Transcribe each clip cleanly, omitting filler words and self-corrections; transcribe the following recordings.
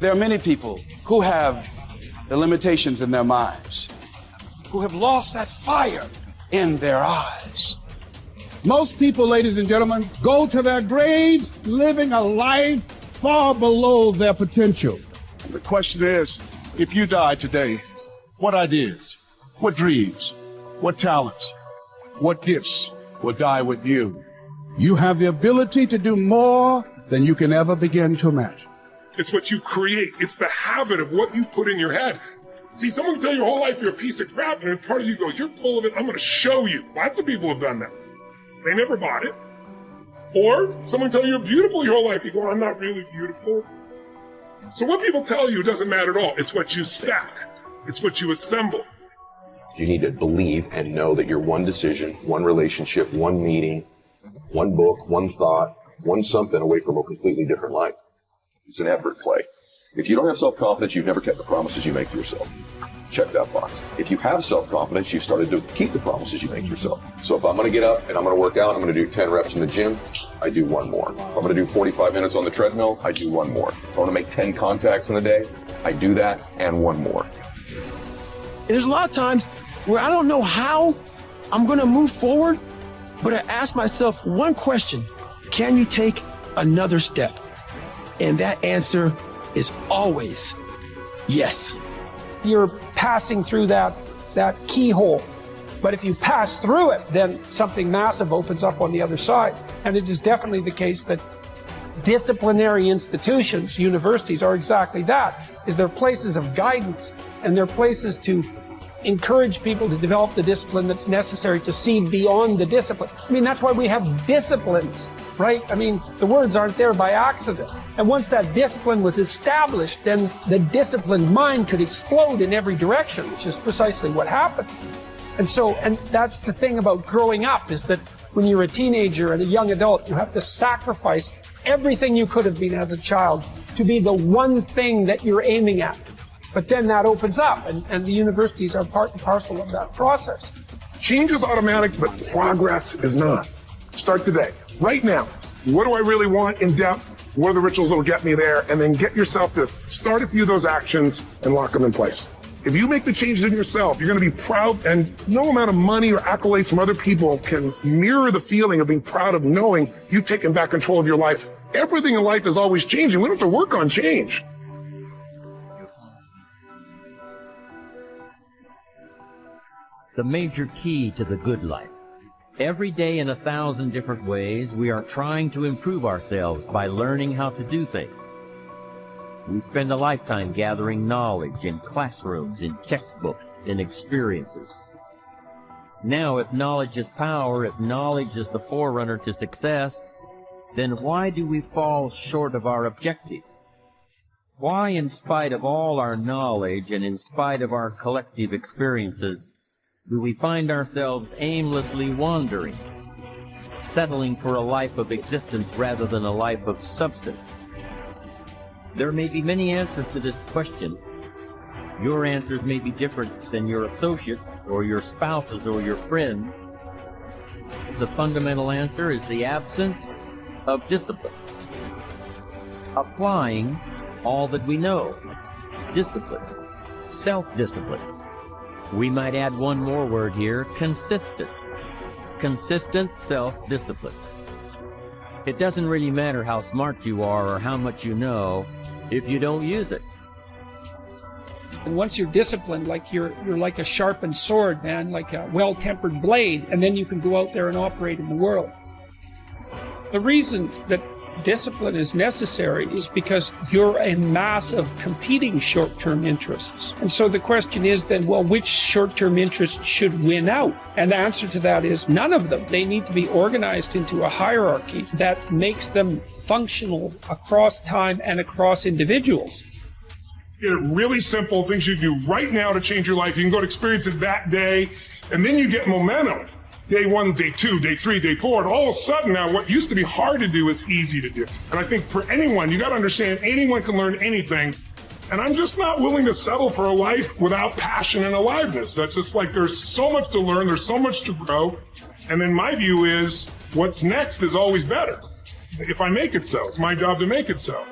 There are many people who have the limitations in their minds, who have lost that fire in their eyes. Most people, ladies and gentlemen, go to their graves living a life far below their potential. The question is, if you die today, what ideas, what dreams, what talents, what gifts will die with you? You have the ability to do more than you can ever begin to imagine. It's what you create. It's the habit of what you put in your head. See, someone can tell you your whole life you're a piece of crap, and part of you goes, you're full of it, I'm going to show you. Lots of people have done that. They never bought it. Or someone tell you you're beautiful your whole life. You go, I'm not really beautiful. So what people tell you doesn't matter at all. It's what you stack. It's what you assemble. You need to believe and know that you're one decision, one relationship, one meeting, one book, one thought, one something away from a completely different life. It's an effort play. If you don't have self-confidence, you've never kept the promises you make to yourself. Check that box. If you have self-confidence, you've started to keep the promises you make to yourself. So if I'm going to get up and I'm going to work out, I'm going to do 10 reps in the gym, I do one more. If I'm going to do 45 minutes on the treadmill, I do one more. If I want to make 10 contacts in a day, I do that and one more. There's a lot of times where I don't know how I'm going to move forward, but I ask myself one question: can you take another step? And that answer is always yes. You're passing through that keyhole. But if you pass through it, then something massive opens up on the other side. And it is definitely the case that disciplinary institutions, universities, are exactly that. Is they're places of guidance, and they're places to encourage people to develop the discipline that's necessary to see beyond the discipline. I mean, that's why we have disciplines, right? I mean, the words aren't there by accident. And once that discipline was established, then the disciplined mind could explode in every direction, which is precisely what happened. And that's the thing about growing up, is that when you're a teenager and a young adult, you have to sacrifice everything you could have been as a child to be the one thing that you're aiming at. But then that opens up, and the universities are part and parcel of that process. Change is automatic, but progress is not. Start today, right now. What do I really want in depth? What are the rituals that will get me there? And then get yourself to start a few of those actions and lock them in place. If you make the changes in yourself, you're going to be proud, and no amount of money or accolades from other people can mirror the feeling of being proud of knowing you've taken back control of your life. Everything in life is always changing. We don't have to work on change. The major key to the good life. Every day in 1,000 different ways, we are trying to improve ourselves by learning how to do things. We spend a lifetime gathering knowledge in classrooms, in textbooks, in experiences. Now, if knowledge is power, if knowledge is the forerunner to success, then why do we fall short of our objectives? Why, in spite of all our knowledge and in spite of our collective experiences, do we find ourselves aimlessly wandering, settling for a life of existence rather than a life of substance? There may be many answers to this question. Your answers may be different than your associates or your spouses or your friends. The fundamental answer is the absence of discipline. Applying all that we know. Discipline. Self-discipline. We might add one more word here: consistent. Consistent self-discipline. It doesn't really matter how smart you are or how much you know if you don't use it. And once you're disciplined, like you're like a sharpened sword, man, like a well-tempered blade, and then you can go out there and operate in the world. The reason that discipline is necessary is because you're a mass of competing short-term interests. And so the question is then, well, which short-term interests should win out? And the answer to that is none of them. They need to be organized into a hierarchy that makes them functional across time and across individuals. Get it really simple, things you do right now to change your life. You can go to experience it that day, and then you get momentum. Day 1, day 2, day 3, day 4, and all of a sudden now what used to be hard to do is easy to do. And I think for anyone, you got to understand, anyone can learn anything. And I'm just not willing to settle for a life without passion and aliveness. That's just like, there's so much to learn, there's so much to grow. And then my view is, what's next is always better. If I make it so, it's my job to make it so.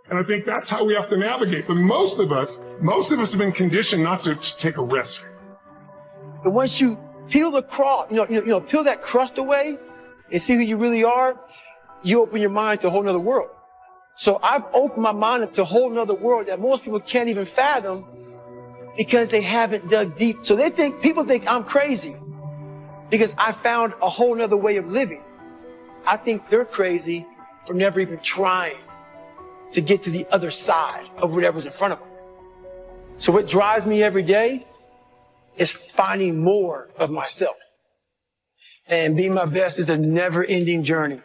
And I think that's how we have to navigate. But most of us have been conditioned not to take a risk. But once you peel the crust, peel that crust away and see who you really are, you open your mind to a whole nother world. So I've opened my mind up to a whole nother world that most people can't even fathom because they haven't dug deep. So people think I'm crazy because I found a whole nother way of living. I think they're crazy for never even trying to get to the other side of whatever's in front of them. So what drives me every day is finding more of myself. And being my best is a never-ending journey.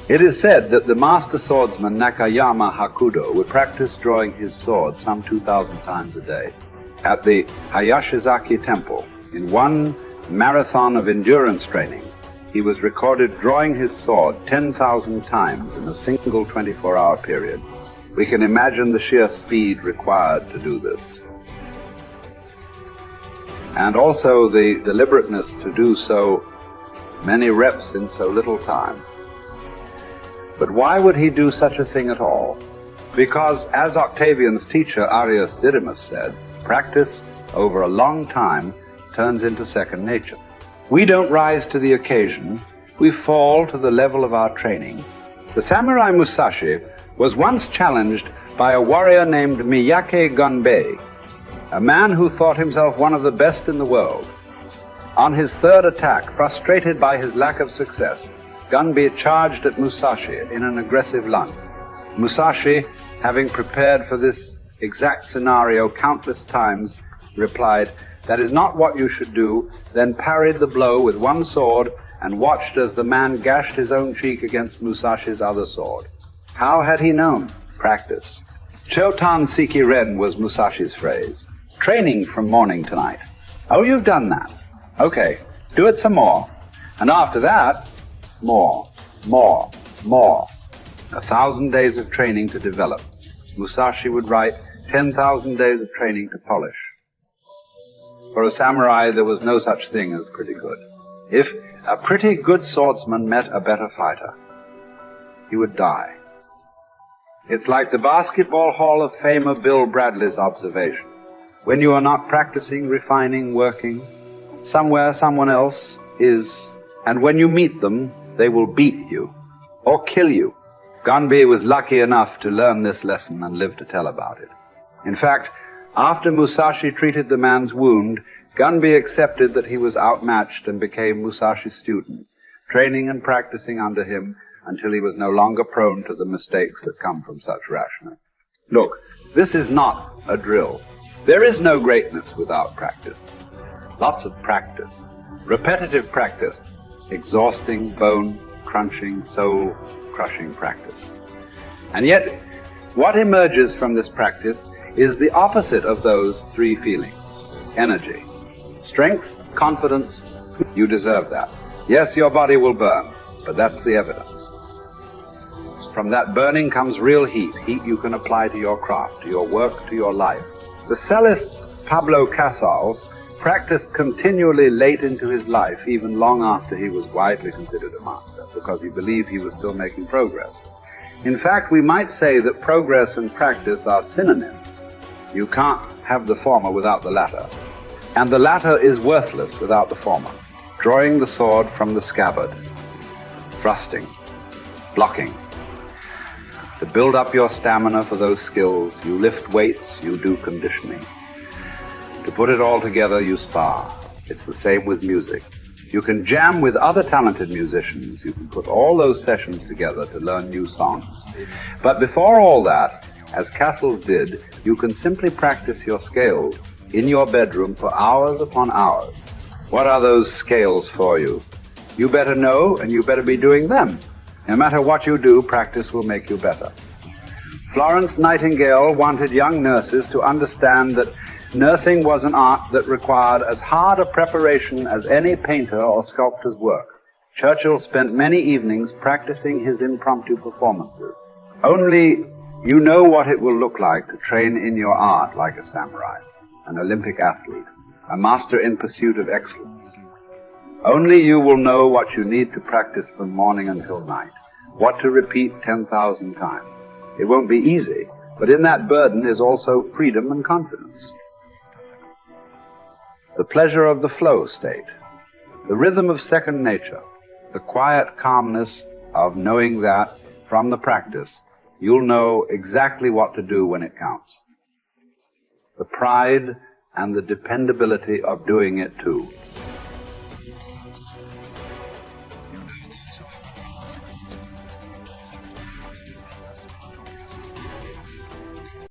It is said that the master swordsman Nakayama Hakudo would practice drawing his sword some 2,000 times a day. At the Hayashizaki Temple, in one marathon of endurance training, he was recorded drawing his sword 10,000 times in a single 24-hour period. We can imagine the sheer speed required to do this. And also the deliberateness to do so many reps in so little time. But why would he do such a thing at all? Because, as Octavian's teacher Arrius Didymus said, practice over a long time turns into second nature. We don't rise to the occasion, we fall to the level of our training. The samurai Musashi was once challenged by a warrior named Miyake Gunbei, a man who thought himself one of the best in the world. On his third attack, frustrated by his lack of success, Gunbei charged at Musashi in an aggressive lunge. Musashi, having prepared for this exact scenario countless times, replied, "That is not what you should do," then parried the blow with one sword and watched as the man gashed his own cheek against Musashi's other sword. How had he known? Practice. Chotan Siki Ren was Musashi's phrase. Training from morning to night. Oh, you've done that. Okay, do it some more. And after that, more, more, more. 1,000 days of training to develop. Musashi would write 10,000 days of training to polish. For a samurai, there was no such thing as pretty good. If a pretty good swordsman met a better fighter, he would die. It's like the Basketball Hall of Famer Bill Bradley's observation. When you are not practicing, refining, working, somewhere someone else is, and when you meet them, they will beat you or kill you. Gunbei was lucky enough to learn this lesson and live to tell about it. In fact, after Musashi treated the man's wound, Gunbei accepted that he was outmatched and became Musashi's student, training and practicing under him until he was no longer prone to the mistakes that come from such rationing. Look, this is not a drill. There is no greatness without practice. Lots of practice. Repetitive practice. Exhausting, bone-crunching, soul-crushing practice. And yet, what emerges from this practice is the opposite of those three feelings. Energy. Strength, confidence, you deserve that. Yes, your body will burn, but that's the evidence. From that burning comes real heat, heat you can apply to your craft, to your work, to your life. The cellist Pablo Casals practiced continually late into his life, even long after he was widely considered a master, because he believed he was still making progress. In fact, we might say that progress and practice are synonyms. You can't have the former without the latter. And the latter is worthless without the former. Drawing the sword from the scabbard, thrusting, blocking. To build up your stamina for those skills, you lift weights, you do conditioning. To put it all together, you spar. It's the same with music. You can jam with other talented musicians. You can put all those sessions together to learn new songs. But before all that, as Casals did, you can simply practice your scales in your bedroom for hours upon hours. What are those scales for you? You better know, and you better be doing them. No matter what you do, practice will make you better. Florence Nightingale wanted young nurses to understand that nursing was an art that required as hard a preparation as any painter or sculptor's work. Churchill spent many evenings practicing his impromptu performances. Only you know what it will look like to train in your art like a samurai, an Olympic athlete, a master in pursuit of excellence. Only you will know what you need to practice from morning until night, what to repeat 10,000 times. It won't be easy, but in that burden is also freedom and confidence. The pleasure of the flow state, the rhythm of second nature, the quiet calmness of knowing that from the practice you'll know exactly what to do when it counts. The pride and the dependability of doing it too.